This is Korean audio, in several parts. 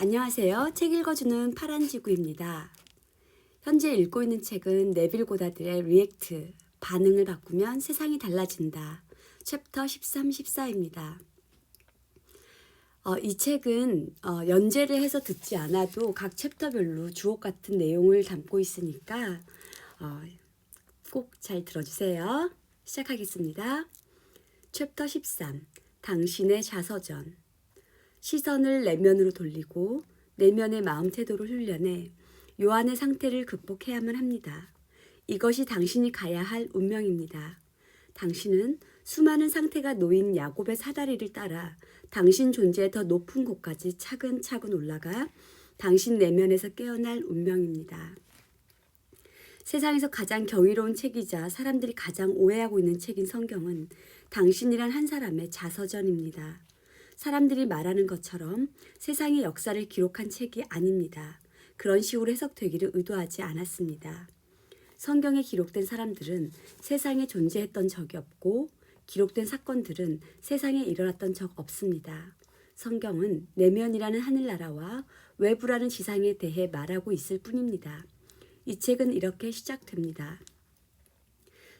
안녕하세요. 책 읽어주는 파란지구입니다. 현재 읽고 있는 책은 네빌 고다드의 리액트, 반응을 바꾸면 세상이 달라진다. 챕터 13, 14입니다. 이 책은 연재를 해서 듣지 않아도 각 챕터별로 주옥 같은 내용을 담고 있으니까 꼭 잘 들어주세요. 시작하겠습니다. 챕터 13, 당신의 자서전. 시선을 내면으로 돌리고 내면의 마음 태도를 훈련해 요한의 상태를 극복해야만 합니다. 이것이 당신이 가야 할 운명입니다. 당신은 수많은 상태가 놓인 야곱의 사다리를 따라 당신 존재의 더 높은 곳까지 차근차근 올라가 당신 내면에서 깨어날 운명입니다. 세상에서 가장 경이로운 책이자 사람들이 가장 오해하고 있는 책인 성경은 당신이란 한 사람의 자서전입니다. 사람들이 말하는 것처럼 세상의 역사를 기록한 책이 아닙니다. 그런 식으로 해석되기를 의도하지 않았습니다. 성경에 기록된 사람들은 세상에 존재했던 적이 없고 기록된 사건들은 세상에 일어났던 적 없습니다. 성경은 내면이라는 하늘나라와 외부라는 지상에 대해 말하고 있을 뿐입니다. 이 책은 이렇게 시작됩니다.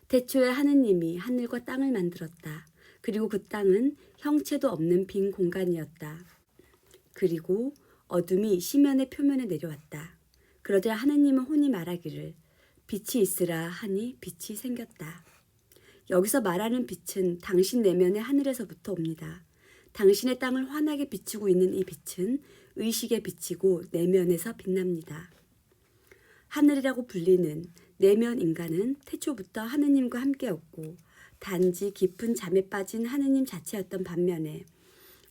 태초에 하느님이 하늘과 땅을 만들었다. 그리고 그 땅은 형체도 없는 빈 공간이었다. 그리고 어둠이 시면의 표면에 내려왔다. 그러자 하느님은 혼이 말하기를 빛이 있으라 하니 빛이 생겼다. 여기서 말하는 빛은 당신 내면의 하늘에서부터 옵니다. 당신의 땅을 환하게 비추고 있는 이 빛은 의식의 빛이고 내면에서 빛납니다. 하늘이라고 불리는 내면 인간은 태초부터 하느님과 함께였고 단지 깊은 잠에 빠진 하느님 자체였던 반면에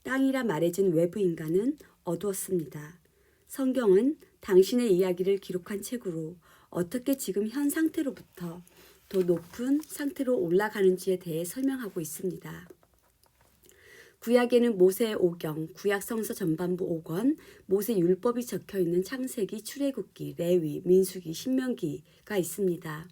땅이라 말해진 외부 인간은 어두웠습니다. 성경은 당신의 이야기를 기록한 책으로 어떻게 지금 현 상태로부터 더 높은 상태로 올라가는지에 대해 설명하고 있습니다. 구약에는 모세의 오경, 구약 성서 전반부 5권, 모세 율법이 적혀있는 창세기, 출애굽기, 레위, 민수기, 신명기가 있습니다.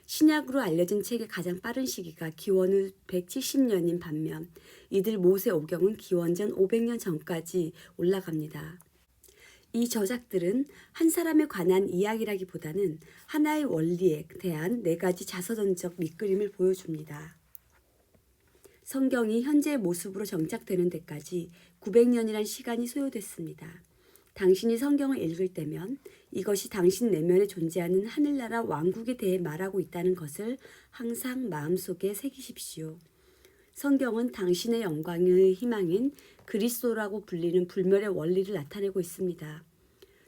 신약으로 알려진 책의 가장 빠른 시기가 기원 후 170년인 반면 이들 모세 오경은 기원 전 500년 전까지 올라갑니다. 이 저작들은 한 사람에 관한 이야기라기보다는 하나의 원리에 대한 4가지 자서전적 밑그림을 보여줍니다. 성경이 현재의 모습으로 정착되는 데까지 900년이란 시간이 소요됐습니다. 당신이 성경을 읽을 때면 이것이 당신 내면에 존재하는 하늘나라 왕국에 대해 말하고 있다는 것을 항상 마음속에 새기십시오. 성경은 당신의 영광의 희망인 그리스도라고 불리는 불멸의 원리를 나타내고 있습니다.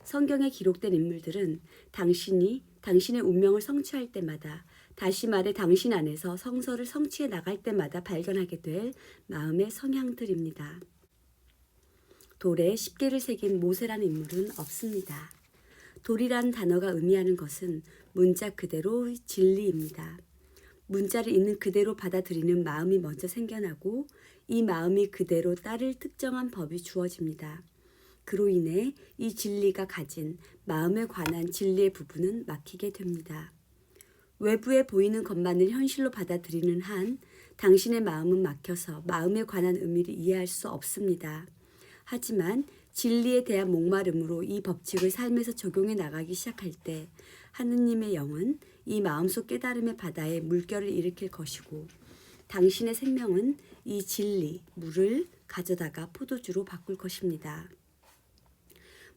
성경에 기록된 인물들은 당신이 당신의 운명을 성취할 때마다, 다시 말해 당신 안에서 성서를 성취해 나갈 때마다 발견하게 될 마음의 성향들입니다. 돌에 십계를 새긴 모세라는 인물은 없습니다. 돌이라는 단어가 의미하는 것은 문자 그대로 진리입니다. 문자를 있는 그대로 받아들이는 마음이 먼저 생겨나고 이 마음이 그대로 따를 특정한 법이 주어집니다. 그로 인해 이 진리가 가진 마음에 관한 진리의 부분은 막히게 됩니다. 외부에 보이는 것만을 현실로 받아들이는 한 당신의 마음은 막혀서 마음에 관한 의미를 이해할 수 없습니다. 하지만 진리에 대한 목마름으로 이 법칙을 삶에서 적용해 나가기 시작할 때 하느님의 영은 이 마음속 깨달음의 바다에 물결을 일으킬 것이고 당신의 생명은 이 진리, 물을 가져다가 포도주로 바꿀 것입니다.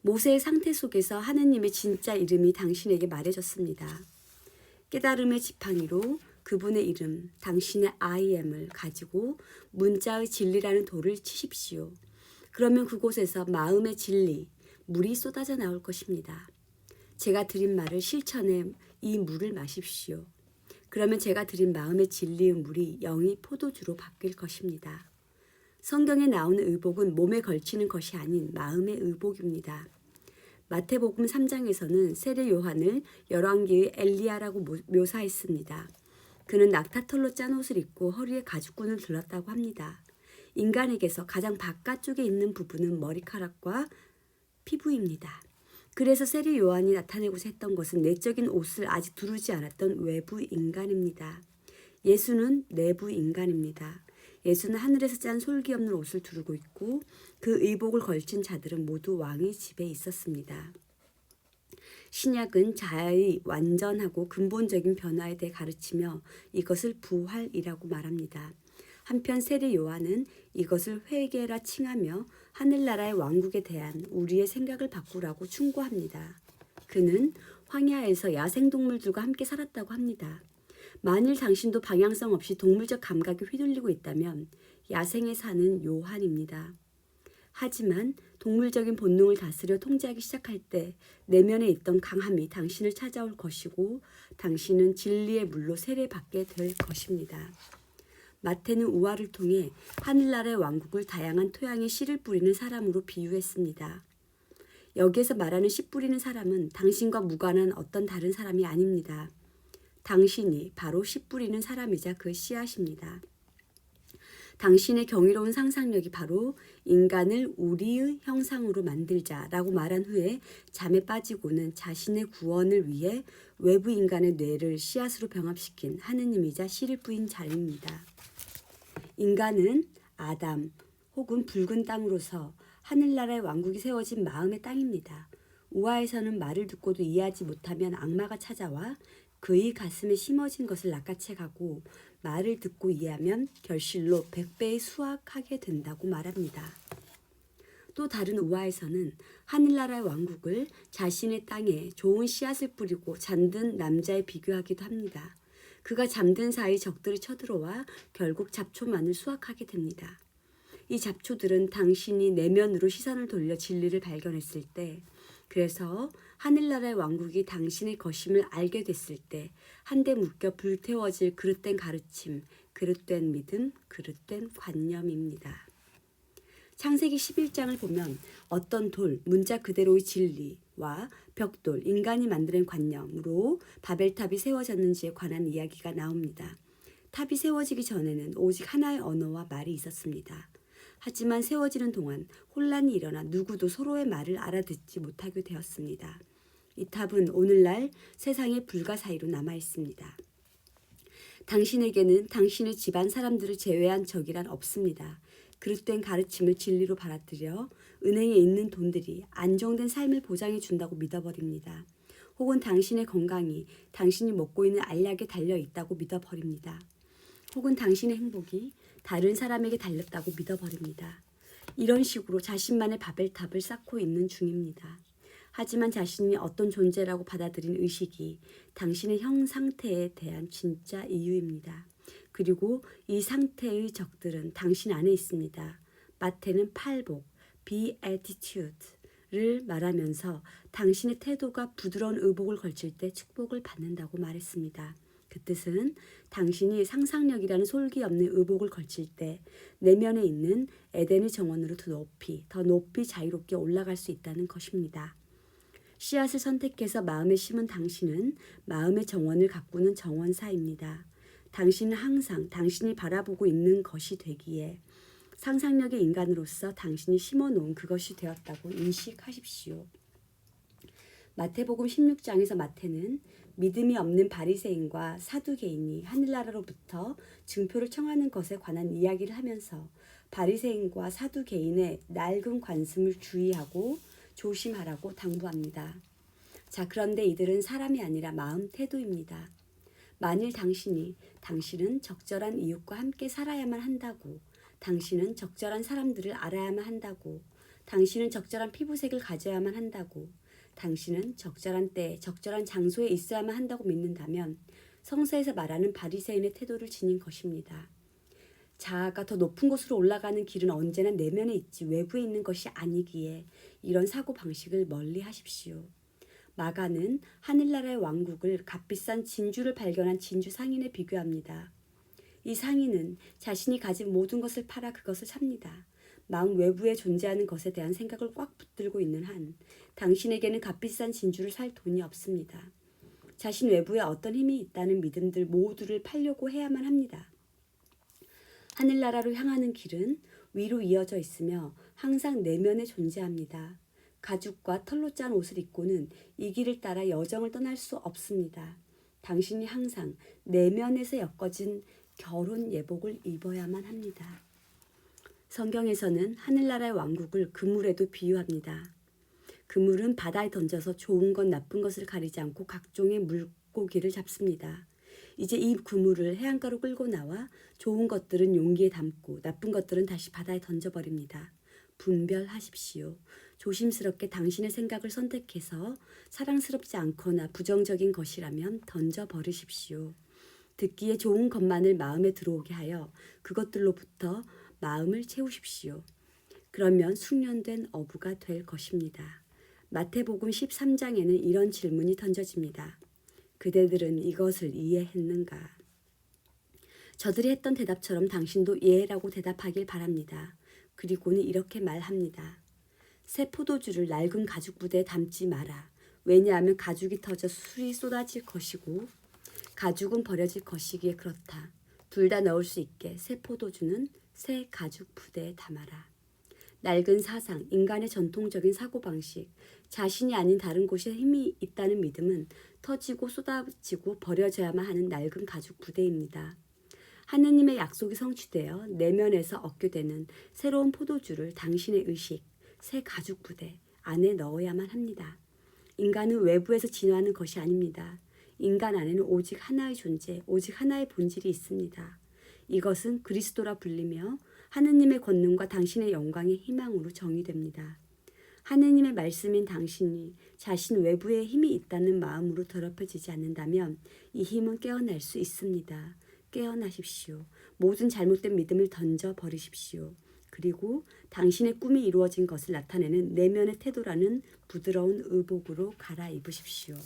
모세의 상태 속에서 하느님의 진짜 이름이 당신에게 말해졌습니다. 깨달음의 지팡이로 그분의 이름, 당신의 I am을 가지고 문자의 진리라는 돌을 치십시오. 그러면 그곳에서 마음의 진리, 물이 쏟아져 나올 것입니다. 제가 드린 말을 실천해 이 물을 마십시오. 그러면 제가 드린 마음의 진리의 물이 영이 포도주로 바뀔 것입니다. 성경에 나오는 의복은 몸에 걸치는 것이 아닌 마음의 의복입니다. 마태복음 3장에서는 세례 요한을 열왕기의 엘리야라고 묘사했습니다. 그는 낙타털로 짠 옷을 입고 허리에 가죽끈을 둘렀다고 합니다. 인간에게서 가장 바깥쪽에 있는 부분은 머리카락과 피부입니다. 그래서 세례 요한이 나타내고자 했던 것은 내적인 옷을 아직 두르지 않았던 외부 인간입니다. 예수는 내부 인간입니다. 예수는 하늘에서 짠 솔기 없는 옷을 두르고 있고 그 의복을 걸친 자들은 모두 왕의 집에 있었습니다. 신약은 자아의 완전하고 근본적인 변화에 대해 가르치며 이것을 부활이라고 말합니다. 한편 세례 요한은 이것을 회개라 칭하며 하늘나라의 왕국에 대한 우리의 생각을 바꾸라고 충고합니다. 그는 황야에서 야생동물들과 함께 살았다고 합니다. 만일 당신도 방향성 없이 동물적 감각에 휘둘리고 있다면 야생에 사는 요한입니다. 하지만 동물적인 본능을 다스려 통제하기 시작할 때 내면에 있던 강함이 당신을 찾아올 것이고 당신은 진리의 물로 세례받게 될 것입니다. 마태는 우화를 통해 하늘나라의 왕국을 다양한 토양에 씨를 뿌리는 사람으로 비유했습니다. 여기에서 말하는 씨 뿌리는 사람은 당신과 무관한 어떤 다른 사람이 아닙니다. 당신이 바로 씨 뿌리는 사람이자 그 씨앗입니다. 당신의 경이로운 상상력이 바로 인간을 우리의 형상으로 만들자라고 말한 후에 잠에 빠지고는 자신의 구원을 위해 외부 인간의 뇌를 씨앗으로 병합시킨 하느님이자 씨를 뿌린 자입니다. 인간은 아담 혹은 붉은 땅으로서 하늘나라의 왕국이 세워진 마음의 땅입니다. 우화에서는 말을 듣고도 이해하지 못하면 악마가 찾아와 그의 가슴에 심어진 것을 낚아채가고 말을 듣고 이해하면 결실로 100배의 수확하게 된다고 말합니다. 또 다른 우화에서는 하늘나라의 왕국을 자신의 땅에 좋은 씨앗을 뿌리고 잠든 남자에 비교하기도 합니다. 그가 잠든 사이 적들이 쳐들어와 결국 잡초만을 수확하게 됩니다. 이 잡초들은 당신이 내면으로 시선을 돌려 진리를 발견했을 때, 그래서 하늘나라의 왕국이 당신의 것임을 알게 됐을 때 한데 묶여 불태워질 그릇된 가르침, 그릇된 믿음, 그릇된 관념입니다. 창세기 11장을 보면 어떤 돌, 문자 그대로의 진리와 벽돌, 인간이 만드는 관념으로 바벨탑이 세워졌는지에 관한 이야기가 나옵니다. 탑이 세워지기 전에는 오직 하나의 언어와 말이 있었습니다. 하지만 세워지는 동안 혼란이 일어나 누구도 서로의 말을 알아듣지 못하게 되었습니다. 이 탑은 오늘날 세상의 불가사의로 남아 있습니다. 당신에게는 당신의 집안 사람들을 제외한 적이란 없습니다. 그릇된 가르침을 진리로 받아들여 은행에 있는 돈들이 안정된 삶을 보장해 준다고 믿어버립니다. 혹은 당신의 건강이 당신이 먹고 있는 알약에 달려 있다고 믿어버립니다. 혹은 당신의 행복이 다른 사람에게 달렸다고 믿어버립니다. 이런 식으로 자신만의 바벨탑을 쌓고 있는 중입니다. 하지만 자신이 어떤 존재라고 받아들인 의식이 당신의 형 상태에 대한 진짜 이유입니다. 그리고 이 상태의 적들은 당신 안에 있습니다. 마태는 팔복, beatitude를 말하면서 당신의 태도가 부드러운 의복을 걸칠 때 축복을 받는다고 말했습니다. 그 뜻은 당신이 상상력이라는 솔기 없는 의복을 걸칠 때 내면에 있는 에덴의 정원으로 더 높이 자유롭게 올라갈 수 있다는 것입니다. 씨앗을 선택해서 마음에 심은 당신은 마음의 정원을 가꾸는 정원사입니다. 당신은 항상 당신이 바라보고 있는 것이 되기에 상상력의 인간으로서 당신이 심어놓은 그것이 되었다고 인식하십시오. 마태복음 16장에서 마태는 믿음이 없는 바리새인과 사두개인이 하늘나라로부터 증표를 청하는 것에 관한 이야기를 하면서 바리새인과 사두개인의 낡은 관습을 주의하고 조심하라고 당부합니다. 자, 그런데 이들은 사람이 아니라 마음 태도입니다. 만일 당신은 적절한 이웃과 함께 살아야만 한다고, 당신은 적절한 사람들을 알아야만 한다고, 당신은 적절한 피부색을 가져야만 한다고, 당신은 적절한 때, 적절한 장소에 있어야만 한다고 믿는다면 성서에서 말하는 바리새인의 태도를 지닌 것입니다. 자아가 더 높은 곳으로 올라가는 길은 언제나 내면에 있지 외부에 있는 것이 아니기에 이런 사고방식을 멀리 하십시오. 마가는 하늘나라의 왕국을 값비싼 진주를 발견한 진주 상인에 비교합니다. 이 상인은 자신이 가진 모든 것을 팔아 그것을 삽니다. 마음 외부에 존재하는 것에 대한 생각을 꽉 붙들고 있는 한 당신에게는 값비싼 진주를 살 돈이 없습니다. 자신 외부에 어떤 힘이 있다는 믿음들 모두를 팔려고 해야만 합니다. 하늘나라로 향하는 길은 위로 이어져 있으며 항상 내면에 존재합니다. 가죽과 털로 짠 옷을 입고는 이 길을 따라 여정을 떠날 수 없습니다. 당신이 항상 내면에서 엮어진 결혼 예복을 입어야만 합니다. 성경에서는 하늘나라의 왕국을 그물에도 비유합니다. 그물은 바다에 던져서 좋은 것 나쁜 것을 가리지 않고 각종의 물고기를 잡습니다. 이제 이 그물을 해안가로 끌고 나와 좋은 것들은 용기에 담고 나쁜 것들은 다시 바다에 던져버립니다. 분별하십시오. 조심스럽게 당신의 생각을 선택해서 사랑스럽지 않거나 부정적인 것이라면 던져버리십시오. 듣기에 좋은 것만을 마음에 들어오게 하여 그것들로부터 마음을 채우십시오. 그러면 숙련된 어부가 될 것입니다. 마태복음 13장에는 이런 질문이 던져집니다. 그대들은 이것을 이해했는가? 저들이 했던 대답처럼 당신도 예라고 대답하길 바랍니다. 그리고는 이렇게 말합니다. 새 포도주를 낡은 가죽 부대에 담지 마라. 왜냐하면 가죽이 터져 술이 쏟아질 것이고 가죽은 버려질 것이기에 그렇다. 둘 다 넣을 수 있게 새 포도주는 새 가죽 부대에 담아라. 낡은 사상, 인간의 전통적인 사고방식, 자신이 아닌 다른 곳에 힘이 있다는 믿음은 터지고 쏟아지고 버려져야만 하는 낡은 가죽 부대입니다. 하느님의 약속이 성취되어 내면에서 얻게 되는 새로운 포도주를 당신의 의식, 새 가죽 부대 안에 넣어야만 합니다. 인간은 외부에서 진화하는 것이 아닙니다. 인간 안에는 오직 하나의 존재, 오직 하나의 본질이 있습니다. 이것은 그리스도라 불리며 하느님의 권능과 당신의 영광의 희망으로 정의됩니다. 하느님의 말씀인 당신이 자신 외부에 힘이 있다는 마음으로 더럽혀지지 않는다면 이 힘은 깨어날 수 있습니다. 깨어나십시오. 모든 잘못된 믿음을 던져버리십시오. 그리고 당신의 꿈이 이루어진 것을 나타내는 내면의 태도라는 부드러운 의복으로 갈아입으십시오.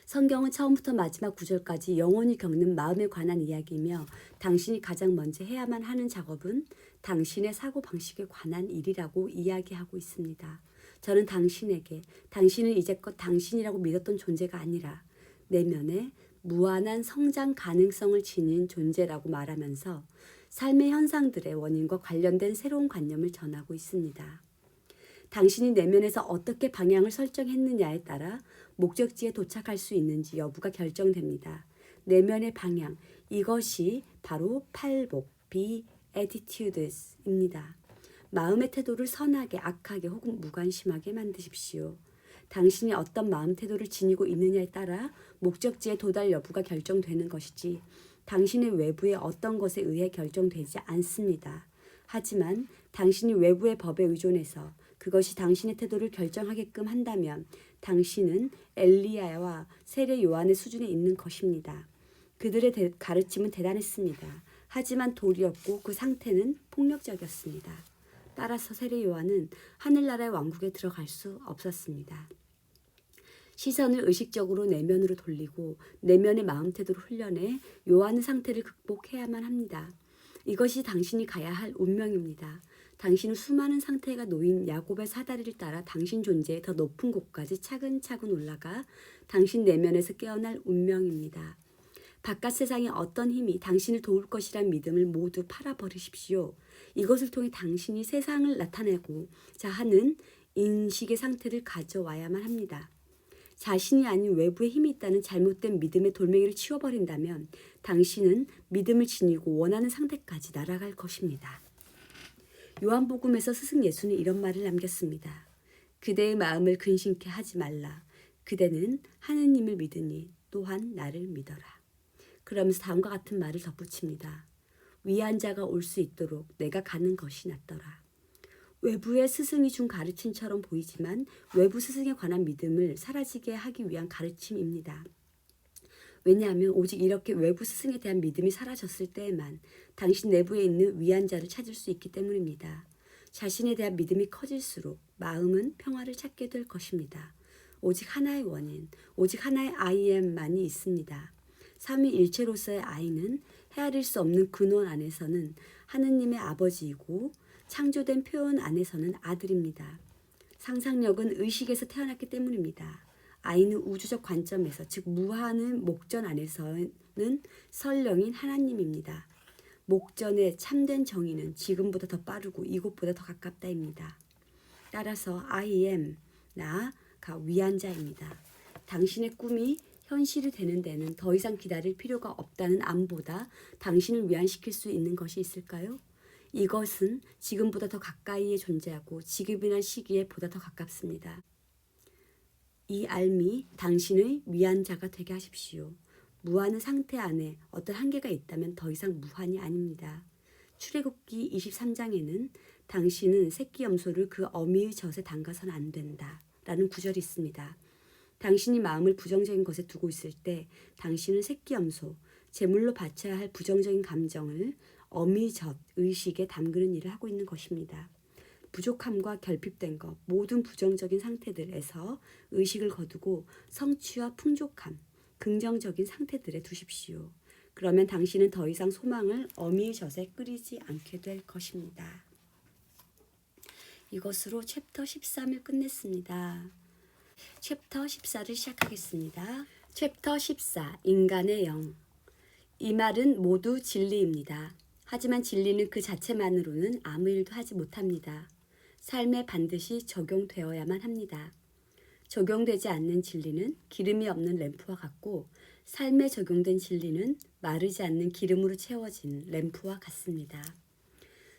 성경은 처음부터 마지막 구절까지 영원히 겪는 마음에 관한 이야기이며 당신이 가장 먼저 해야만 하는 작업은 당신의 사고방식에 관한 일이라고 이야기하고 있습니다. 저는 당신에게 당신은 이제껏 당신이라고 믿었던 존재가 아니라 내면에 무한한 성장 가능성을 지닌 존재라고 말하면서 삶의 현상들의 원인과 관련된 새로운 관념을 전하고 있습니다. 당신이 내면에서 어떻게 방향을 설정했느냐에 따라 목적지에 도착할 수 있는지 여부가 결정됩니다. 내면의 방향, 이것이 바로 팔복, be attitudes입니다. 마음의 태도를 선하게, 악하게 혹은 무관심하게 만드십시오. 당신이 어떤 마음 태도를 지니고 있느냐에 따라 목적지에 도달 여부가 결정되는 것이지 당신의 외부의 어떤 것에 의해 결정되지 않습니다. 하지만 당신이 외부의 법에 의존해서 그것이 당신의 태도를 결정하게끔 한다면 당신은 엘리야와 세례 요한의 수준에 있는 것입니다. 그들의 가르침은 대단했습니다. 하지만 돌이었고 그 상태는 폭력적이었습니다. 따라서 세례 요한은 하늘나라의 왕국에 들어갈 수 없었습니다. 시선을 의식적으로 내면으로 돌리고 내면의 마음 태도를 훈련해 요한의 상태를 극복해야만 합니다. 이것이 당신이 가야 할 운명입니다. 당신은 수많은 상태가 놓인 야곱의 사다리를 따라 당신 존재의 더 높은 곳까지 차근차근 올라가 당신 내면에서 깨어날 운명입니다. 바깥 세상의 어떤 힘이 당신을 도울 것이란 믿음을 모두 팔아버리십시오. 이것을 통해 당신이 세상을 나타내고자 하는 인식의 상태를 가져와야만 합니다. 자신이 아닌 외부에 힘이 있다는 잘못된 믿음의 돌멩이를 치워버린다면 당신은 믿음을 지니고 원하는 상태까지 날아갈 것입니다. 요한복음에서 스승 예수는 이런 말을 남겼습니다. 그대의 마음을 근심케 하지 말라. 그대는 하느님을 믿으니 또한 나를 믿어라. 그러면서 다음과 같은 말을 덧붙입니다. 위한 자가 올 수 있도록 내가 가는 것이 낫더라. 외부의 스승이 준 가르침처럼 보이지만 외부 스승에 관한 믿음을 사라지게 하기 위한 가르침입니다. 왜냐하면 오직 이렇게 외부 스승에 대한 믿음이 사라졌을 때에만 당신 내부에 있는 위한 자를 찾을 수 있기 때문입니다. 자신에 대한 믿음이 커질수록 마음은 평화를 찾게 될 것입니다. 오직 하나의 원인, 오직 하나의 I am만이 있습니다. 삼위일체로서의 I는 헤아릴 수 없는 근원 안에서는 하느님의 아버지이고 창조된 표현 안에서는 아들입니다. 상상력은 의식에서 태어났기 때문입니다. I는 우주적 관점에서 즉 무한의 목전 안에서는 설령인 하나님입니다. 목전의 참된 정의는 지금보다 더 빠르고 이곳보다 더 가깝다입니다. 따라서 I am, 나가 위한 자입니다. 당신의 꿈이 현실이 되는 데는 더 이상 기다릴 필요가 없다는 암보다 당신을 위안시킬 수 있는 것이 있을까요? 이것은 지금보다 더 가까이에 존재하고 지금이란 시기에 보다 더 가깝습니다. 이 알미 당신의 위안자가 되게 하십시오. 무한의 상태 안에 어떤 한계가 있다면 더 이상 무한이 아닙니다. 출애굽기 23장에는 당신은 새끼 염소를 그 어미의 젖에 담가서는 안 된다 라는 구절이 있습니다. 당신이 마음을 부정적인 것에 두고 있을 때 당신은 새끼 염소, 제물로 바쳐야 할 부정적인 감정을 어미 젖, 의식에 담그는 일을 하고 있는 것입니다. 부족함과 결핍된 것, 모든 부정적인 상태들에서 의식을 거두고 성취와 풍족함, 긍정적인 상태들에 두십시오. 그러면 당신은 더 이상 소망을 어미의 젖에 끓이지 않게 될 것입니다. 이것으로 챕터 13을 끝냈습니다. 챕터 14를 시작하겠습니다. 챕터 14 인간의 영. 이 말은 모두 진리입니다. 하지만 진리는 그 자체만으로는 아무 일도 하지 못합니다. 삶에 반드시 적용되어야만 합니다. 적용되지 않는 진리는 기름이 없는 램프와 같고 삶에 적용된 진리는 마르지 않는 기름으로 채워진 램프와 같습니다.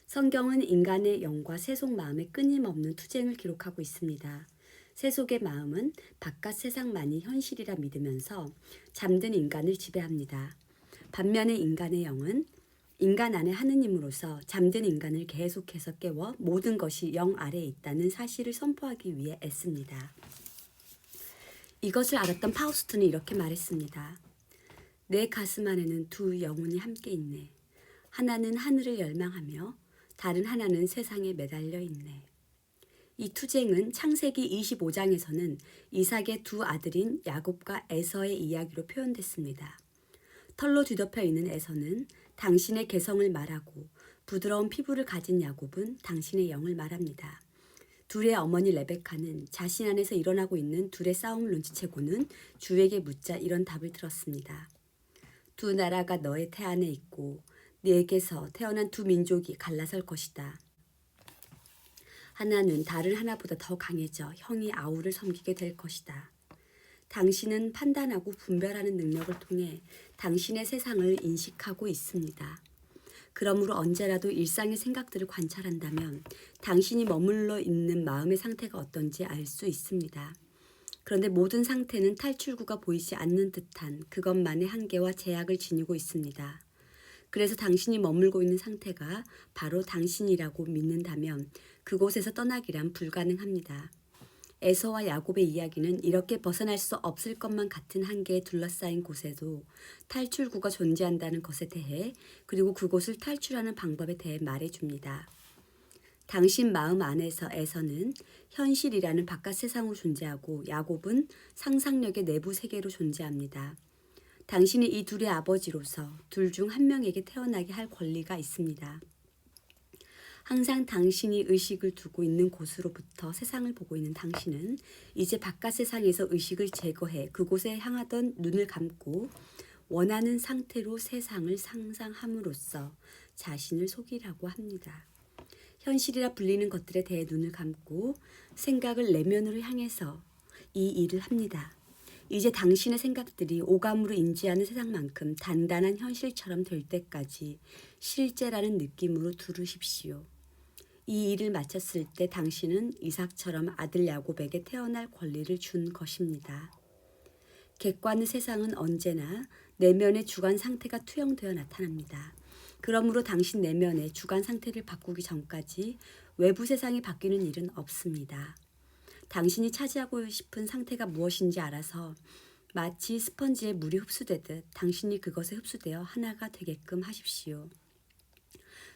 성경은 인간의 영과 세속 마음의 끊임없는 투쟁을 기록하고 있습니다. 세속의 마음은 바깥 세상만이 현실이라 믿으면서 잠든 인간을 지배합니다. 반면에 인간의 영은 인간 안에 하느님으로서 잠든 인간을 계속해서 깨워 모든 것이 영 아래에 있다는 사실을 선포하기 위해 애씁니다. 이것을 알았던 파우스트는 이렇게 말했습니다. 내 가슴 안에는 두 영혼이 함께 있네. 하나는 하늘을 열망하며 다른 하나는 세상에 매달려 있네. 이 투쟁은 창세기 25장에서는 이삭의 두 아들인 야곱과 에서의 이야기로 표현됐습니다. 털로 뒤덮여 있는 에서는 당신의 개성을 말하고 부드러운 피부를 가진 야곱은 당신의 영을 말합니다. 둘의 어머니 레베카는 자신 안에서 일어나고 있는 둘의 싸움을 눈치채고는 주에게 묻자 이런 답을 들었습니다. 두 나라가 너의 태 안에 있고 네게서 태어난 두 민족이 갈라설 것이다. 하나는 다른 하나보다 더 강해져 형이 아우를 섬기게 될 것이다. 당신은 판단하고 분별하는 능력을 통해 당신의 세상을 인식하고 있습니다. 그러므로 언제라도 일상의 생각들을 관찰한다면 당신이 머물러 있는 마음의 상태가 어떤지 알 수 있습니다. 그런데 모든 상태는 탈출구가 보이지 않는 듯한 그것만의 한계와 제약을 지니고 있습니다. 그래서 당신이 머물고 있는 상태가 바로 당신이라고 믿는다면 그곳에서 떠나기란 불가능합니다. 에서와 야곱의 이야기는 이렇게 벗어날 수 없을 것만 같은 한계에 둘러싸인 곳에도 탈출구가 존재한다는 것에 대해 그리고 그곳을 탈출하는 방법에 대해 말해줍니다. 당신 마음 안에서 에서는 현실이라는 바깥 세상으로 존재하고 야곱은 상상력의 내부 세계로 존재합니다. 당신이 이 둘의 아버지로서 둘 중 한 명에게 태어나게 할 권리가 있습니다. 항상 당신이 의식을 두고 있는 곳으로부터 세상을 보고 있는 당신은 이제 바깥 세상에서 의식을 제거해 그곳에 향하던 눈을 감고 원하는 상태로 세상을 상상함으로써 자신을 속이라고 합니다. 현실이라 불리는 것들에 대해 눈을 감고 생각을 내면으로 향해서 이 일을 합니다. 이제 당신의 생각들이 오감으로 인지하는 세상만큼 단단한 현실처럼 될 때까지 실제라는 느낌으로 두르십시오. 이 일을 마쳤을 때 당신은 이삭처럼 아들 야곱에게 태어날 권리를 준 것입니다. 객관의 세상은 언제나 내면의 주관 상태가 투영되어 나타납니다. 그러므로 당신 내면의 주관 상태를 바꾸기 전까지 외부 세상이 바뀌는 일은 없습니다. 당신이 차지하고 싶은 상태가 무엇인지 알아서 마치 스펀지에 물이 흡수되듯 당신이 그것에 흡수되어 하나가 되게끔 하십시오.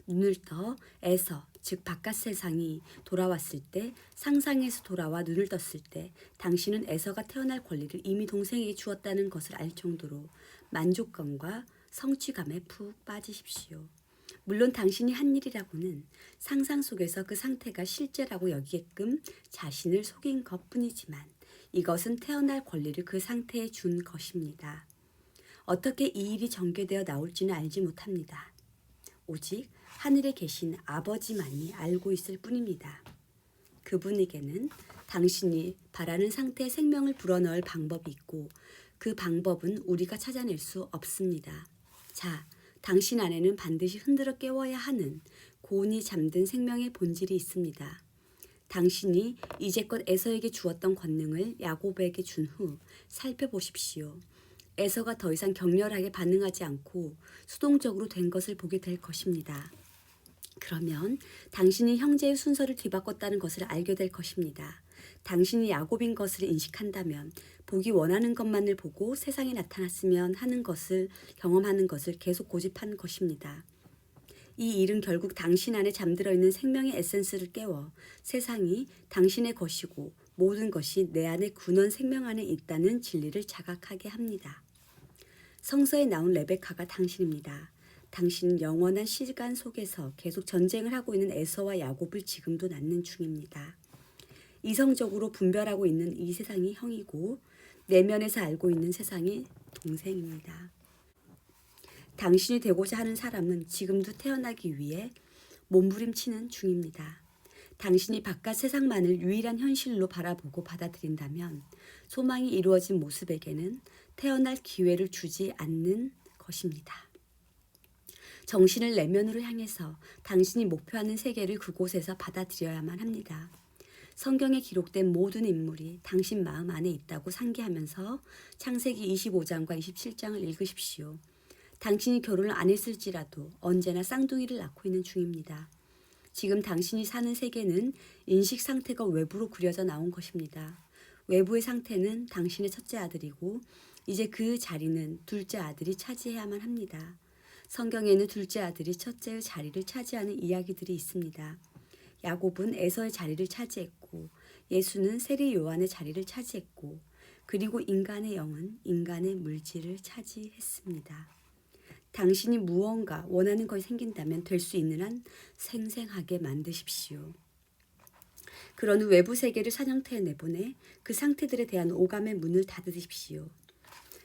눈을 떠 에서, 즉 바깥 세상이 돌아왔을 때, 상상에서 돌아와 눈을 떴을 때 당신은 에서가 태어날 권리를 이미 동생에게 주었다는 것을 알 정도로 만족감과 성취감에 푹 빠지십시오. 물론 당신이 한 일이라고는 상상 속에서 그 상태가 실제라고 여기게끔 자신을 속인 것뿐이지만 이것은 태어날 권리를 그 상태에 준 것입니다. 어떻게 이 일이 전개되어 나올지는 알지 못합니다. 오직 하늘에 계신 아버지만이 알고 있을 뿐입니다. 그분에게는 당신이 바라는 상태의 생명을 불어넣을 방법이 있고 그 방법은 우리가 찾아낼 수 없습니다. 자, 당신 안에는 반드시 흔들어 깨워야 하는 고온이 잠든 생명의 본질이 있습니다. 당신이 이제껏 에서에게 주었던 권능을 야곱에게 준 후 살펴보십시오. 에서가 더 이상 격렬하게 반응하지 않고 수동적으로 된 것을 보게 될 것입니다. 그러면 당신이 형제의 순서를 뒤바꿨다는 것을 알게 될 것입니다. 당신이 야곱인 것을 인식한다면 보기 원하는 것만을 보고 세상에 나타났으면 하는 것을 경험하는 것을 계속 고집한 것입니다. 이 일은 결국 당신 안에 잠들어 있는 생명의 에센스를 깨워 세상이 당신의 것이고 모든 것이 내 안의 근원 생명 안에 있다는 진리를 자각하게 합니다. 성서에 나온 레베카가 당신입니다. 당신은 영원한 시간 속에서 계속 전쟁을 하고 있는 에서와 야곱을 지금도 낳는 중입니다. 이성적으로 분별하고 있는 이 세상이 형이고 내면에서 알고 있는 세상이 동생입니다. 당신이 되고자 하는 사람은 지금도 태어나기 위해 몸부림치는 중입니다. 당신이 바깥 세상만을 유일한 현실로 바라보고 받아들인다면 소망이 이루어진 모습에게는 태어날 기회를 주지 않는 것입니다. 정신을 내면으로 향해서 당신이 목표하는 세계를 그곳에서 받아들여야만 합니다. 성경에 기록된 모든 인물이 당신 마음 안에 있다고 상기하면서 창세기 25장과 27장을 읽으십시오. 당신이 결혼을 안 했을지라도 언제나 쌍둥이를 낳고 있는 중입니다. 지금 당신이 사는 세계는 인식 상태가 외부로 그려져 나온 것입니다. 외부의 상태는 당신의 첫째 아들이고 이제 그 자리는 둘째 아들이 차지해야만 합니다. 성경에는 둘째 아들이 첫째의 자리를 차지하는 이야기들이 있습니다. 야곱은 에서의 자리를 차지했고 예수는 세리 요한의 자리를 차지했고 그리고 인간의 영은 인간의 물질을 차지했습니다. 당신이 무언가 원하는 것이 생긴다면 될 수 있는 한 생생하게 만드십시오. 그런 후 외부 세계를 사형태에 내보내 그 상태들에 대한 오감의 문을 닫으십시오.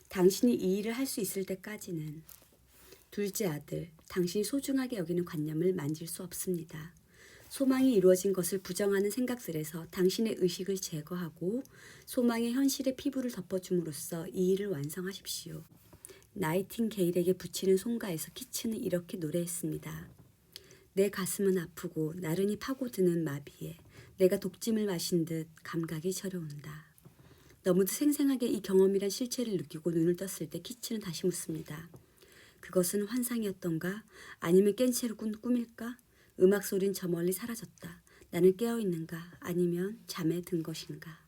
당신이 이 일을 할 수 있을 때까지는 둘째 아들, 당신이 소중하게 여기는 관념을 만질 수 없습니다. 소망이 이루어진 것을 부정하는 생각들에서 당신의 의식을 제거하고 소망의 현실의 피부를 덮어줌으로써 이 일을 완성하십시오. 나이팅게일에게 붙이는 송가에서 키츠는 이렇게 노래했습니다. 내 가슴은 아프고 나른히 파고드는 마비에 내가 독짐을 마신 듯 감각이 저려온다. 너무도 생생하게 이 경험이란 실체를 느끼고 눈을 떴을 때 키츠는 다시 묻습니다. 그것은 환상이었던가? 아니면 깬 채로 꾼 꿈일까? 음악 소린 저 멀리 사라졌다. 나는 깨어있는가? 아니면 잠에 든 것인가?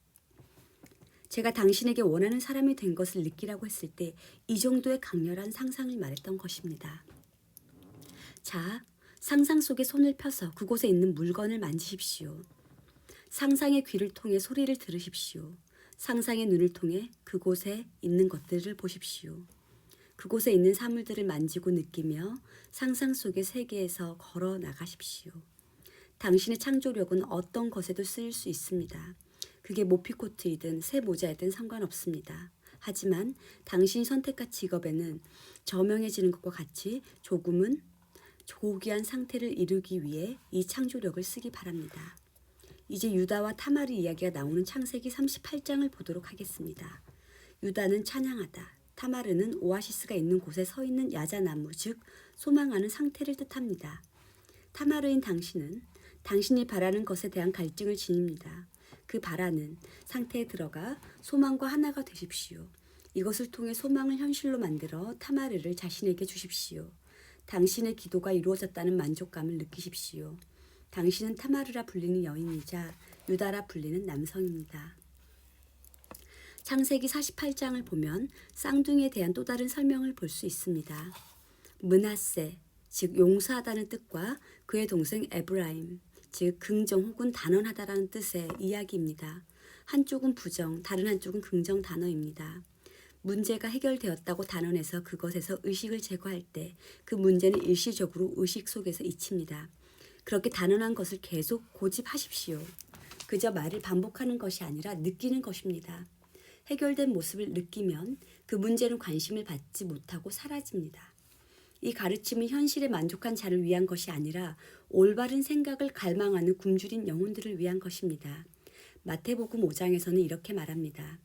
제가 당신에게 원하는 사람이 된 것을 느끼라고 했을 때 이 정도의 강렬한 상상을 말했던 것입니다. 자, 상상 속에 손을 펴서 그곳에 있는 물건을 만지십시오. 상상의 귀를 통해 소리를 들으십시오. 상상의 눈을 통해 그곳에 있는 것들을 보십시오. 그곳에 있는 사물들을 만지고 느끼며 상상 속의 세계에서 걸어 나가십시오. 당신의 창조력은 어떤 것에도 쓰일 수 있습니다. 그게 모피코트이든 새 모자이든 상관없습니다. 하지만 당신이 선택한 직업에는 저명해지는 것과 같이 조금은 고귀한 상태를 이루기 위해 이 창조력을 쓰기 바랍니다. 이제 유다와 타마르 이야기가 나오는 창세기 38장을 보도록 하겠습니다. 유다는 찬양하다, 타마르는 오아시스가 있는 곳에 서 있는 야자나무, 즉 소망하는 상태를 뜻합니다. 타마르인 당신은 당신이 바라는 것에 대한 갈증을 지닙니다. 그 바라는 상태에 들어가 소망과 하나가 되십시오. 이것을 통해 소망을 현실로 만들어 타마르를 자신에게 주십시오. 당신의 기도가 이루어졌다는 만족감을 느끼십시오. 당신은 타마르라 불리는 여인이자 유다라 불리는 남성입니다. 창세기 48장을 보면 쌍둥이에 대한 또 다른 설명을 볼 수 있습니다. 므낫세, 즉 용서하다는 뜻과 그의 동생 에브라임, 즉 긍정 혹은 단언하다라는 뜻의 이야기입니다. 한쪽은 부정, 다른 한쪽은 긍정 단어입니다. 문제가 해결되었다고 단언해서 그것에서 의식을 제거할 때 그 문제는 일시적으로 의식 속에서 잊힙니다. 그렇게 단언한 것을 계속 고집하십시오. 그저 말을 반복하는 것이 아니라 느끼는 것입니다. 해결된 모습을 느끼면 그 문제는 관심을 받지 못하고 사라집니다. 이 가르침은 현실에 만족한 자를 위한 것이 아니라 올바른 생각을 갈망하는 굶주린 영혼들을 위한 것입니다. 마태복음 5장에서는 이렇게 말합니다.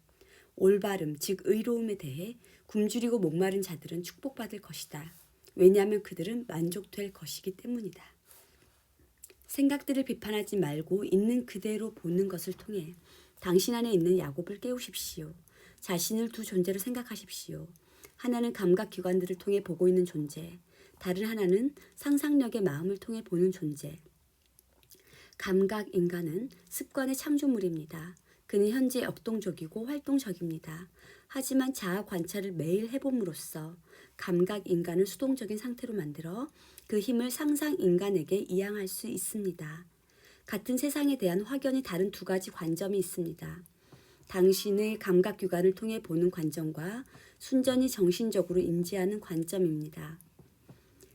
올바름, 즉 의로움에 대해 굶주리고 목마른 자들은 축복받을 것이다. 왜냐하면 그들은 만족될 것이기 때문이다. 생각들을 비판하지 말고 있는 그대로 보는 것을 통해 당신 안에 있는 야곱을 깨우십시오. 자신을 두 존재로 생각하십시오. 하나는 감각기관들을 통해 보고 있는 존재, 다른 하나는 상상력의 마음을 통해 보는 존재. 감각인간은 습관의 창조물입니다. 그는 현재 역동적이고 활동적입니다. 하지만 자아 관찰을 매일 해봄으로써 감각인간을 수동적인 상태로 만들어 그 힘을 상상인간에게 이양할 수 있습니다. 같은 세상에 대한 확연히 다른 두 가지 관점이 있습니다. 당신의 감각기관을 통해 보는 관점과 순전히 정신적으로 인지하는 관점입니다.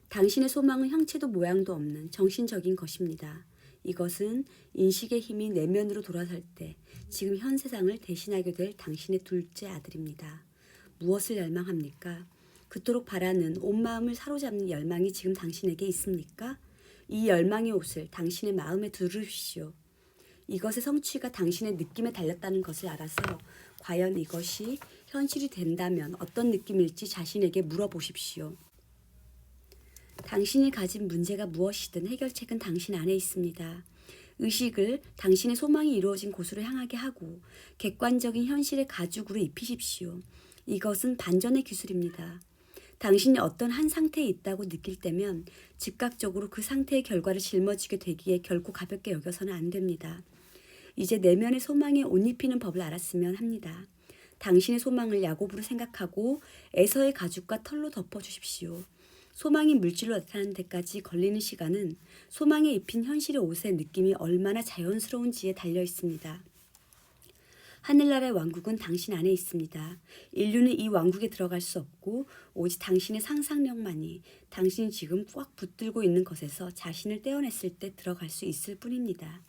당신의 소망은 형체도 모양도 없는 정신적인 것입니다. 이것은 인식의 힘이 내면으로 돌아설 때 지금 현 세상을 대신하게 될 당신의 둘째 아들입니다. 무엇을 열망합니까? 그토록 바라는 온 마음을 사로잡는 열망이 지금 당신에게 있습니까? 이 열망의 옷을 당신의 마음에 두르십시오. 이것의 성취가 당신의 느낌에 달렸다는 것을 알아서 과연 이것이 현실이 된다면 어떤 느낌일지 자신에게 물어보십시오. 당신이 가진 문제가 무엇이든 해결책은 당신 안에 있습니다. 의식을 당신의 소망이 이루어진 곳으로 향하게 하고 객관적인 현실의 가죽으로 입히십시오. 이것은 반전의 기술입니다. 당신이 어떤 한 상태에 있다고 느낄 때면 즉각적으로 그 상태의 결과를 짊어지게 되기에 결코 가볍게 여겨서는 안 됩니다. 이제 내면의 소망에 옷 입히는 법을 알았으면 합니다. 당신의 소망을 야곱으로 생각하고 에서의 가죽과 털로 덮어주십시오. 소망이 물질로 나타나는 데까지 걸리는 시간은 소망에 입힌 현실의 옷의 느낌이 얼마나 자연스러운지에 달려 있습니다. 하늘나라의 왕국은 당신 안에 있습니다. 인류는 이 왕국에 들어갈 수 없고 오직 당신의 상상력만이 당신이 지금 꽉 붙들고 있는 것에서 자신을 떼어냈을 때 들어갈 수 있을 뿐입니다.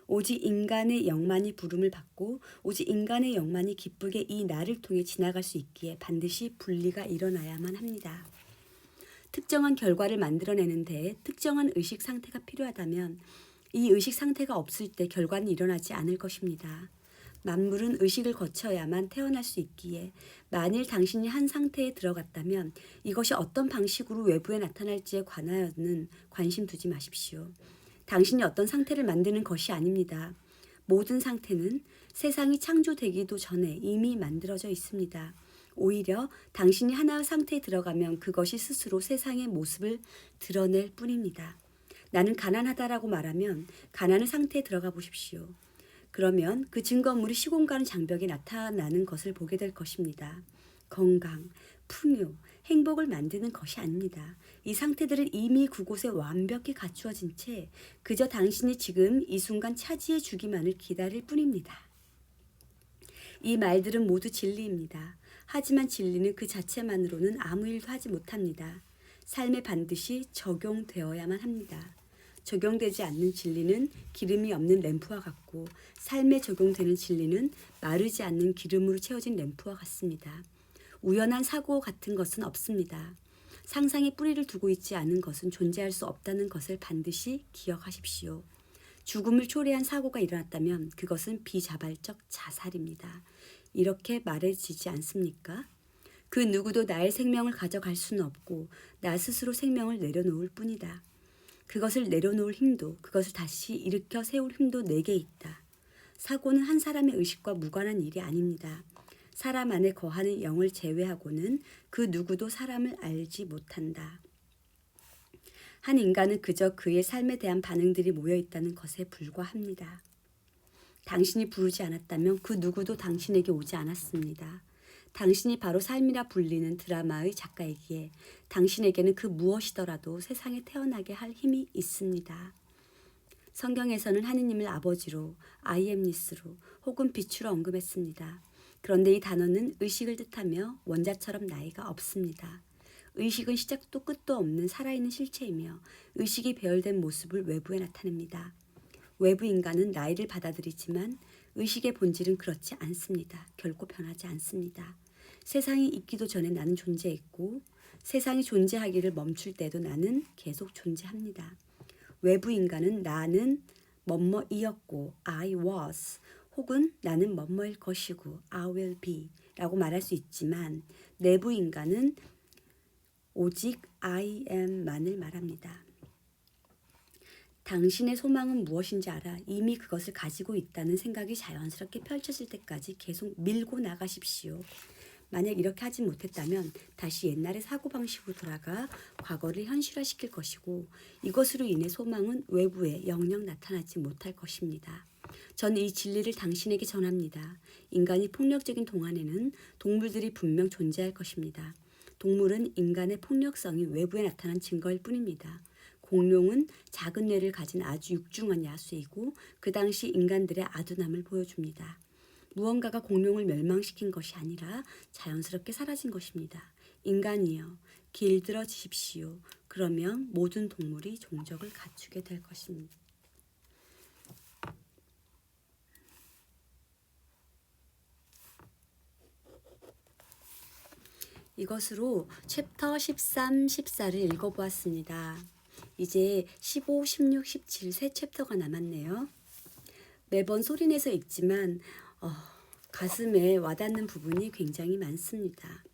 오직 인간의 영만이 부름을 받고 오직 인간의 영만이 기쁘게 이 날을 통해 지나갈 수 있기에 반드시 분리가 일어나야만 합니다. 특정한 결과를 만들어내는 데 특정한 의식 상태가 필요하다면 이 의식 상태가 없을 때 결과는 일어나지 않을 것입니다. 만물은 의식을 거쳐야만 태어날 수 있기에 만일 당신이 한 상태에 들어갔다면 이것이 어떤 방식으로 외부에 나타날지에 관하여는 관심 두지 마십시오. 당신이 어떤 상태를 만드는 것이 아닙니다. 모든 상태는 세상이 창조되기도 전에 이미 만들어져 있습니다. 오히려 당신이 하나의 상태에 들어가면 그것이 스스로 세상의 모습을 드러낼 뿐입니다. 나는 가난하다라고 말하면 가난의 상태에 들어가 보십시오. 그러면 그 증거물이 시공간 장벽에 나타나는 것을 보게 될 것입니다. 건강, 풍요, 행복을 만드는 것이 아닙니다. 이 상태들은 이미 그곳에 완벽히 갖추어진 채 그저 당신이 지금 이 순간 차지해 주기만을 기다릴 뿐입니다. 이 말들은 모두 진리입니다. 하지만 진리는 그 자체만으로는 아무 일도 하지 못합니다. 삶에 반드시 적용되어야만 합니다. 적용되지 않는 진리는 기름이 없는 램프와 같고 삶에 적용되는 진리는 마르지 않는 기름으로 채워진 램프와 같습니다. 우연한 사고 같은 것은 없습니다. 상상에 뿌리를 두고 있지 않은 것은 존재할 수 없다는 것을 반드시 기억하십시오. 죽음을 초래한 사고가 일어났다면 그것은 비자발적 자살입니다. 이렇게 말해지지 않습니까? 그 누구도 나의 생명을 가져갈 수는 없고 나 스스로 생명을 내려놓을 뿐이다. 그것을 내려놓을 힘도 그것을 다시 일으켜 세울 힘도 내게 있다. 사고는 한 사람의 의식과 무관한 일이 아닙니다. 사람 안에 거하는 영을 제외하고는 그 누구도 사람을 알지 못한다. 한 인간은 그저 그의 삶에 대한 반응들이 모여있다는 것에 불과합니다. 당신이 부르지 않았다면 그 누구도 당신에게 오지 않았습니다. 당신이 바로 삶이라 불리는 드라마의 작가이기에 당신에게는 그 무엇이더라도 세상에 태어나게 할 힘이 있습니다. 성경에서는 하느님을 아버지로, 아이엠니스로 혹은 빛으로 언급했습니다. 그런데 이 단어는 의식을 뜻하며 원자처럼 나이가 없습니다. 의식은 시작도 끝도 없는 살아있는 실체이며 의식이 배열된 모습을 외부에 나타냅니다. 외부 인간은 나이를 받아들이지만 의식의 본질은 그렇지 않습니다. 결코 변하지 않습니다. 세상이 있기도 전에 나는 존재했고 세상이 존재하기를 멈출 때도 나는 계속 존재합니다. 외부 인간은 나는 뭐뭐이었고 I was 혹은 나는 뭐뭐일 것이고 I will be 라고 말할 수 있지만 내부 인간은 오직 I am만을 말합니다. 당신의 소망은 무엇인지 알아 이미 그것을 가지고 있다는 생각이 자연스럽게 펼쳐질 때까지 계속 밀고 나가십시오. 만약 이렇게 하지 못했다면 다시 옛날의 사고방식으로 돌아가 과거를 현실화시킬 것이고 이것으로 인해 소망은 외부에 영영 나타나지 못할 것입니다. 저는 이 진리를 당신에게 전합니다. 인간이 폭력적인 동안에는 동물들이 분명 존재할 것입니다. 동물은 인간의 폭력성이 외부에 나타난 증거일 뿐입니다. 공룡은 작은 뇌를 가진 아주 육중한 야수이고 그 당시 인간들의 아둔함을 보여줍니다. 무언가가 공룡을 멸망시킨 것이 아니라 자연스럽게 사라진 것입니다. 인간이여, 길들어지십시오. 그러면 모든 동물이 종적을 갖추게 될 것입니다. 이것으로 챕터 13, 14를 읽어보았습니다. 이제 15, 16, 17 세 챕터가 남았네요. 매번 소리내서 읽지만 가슴에 와닿는 부분이 굉장히 많습니다.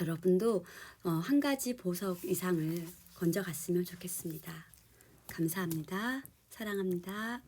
여러분도 한 가지 보석 이상을 건져갔으면 좋겠습니다. 감사합니다. 사랑합니다.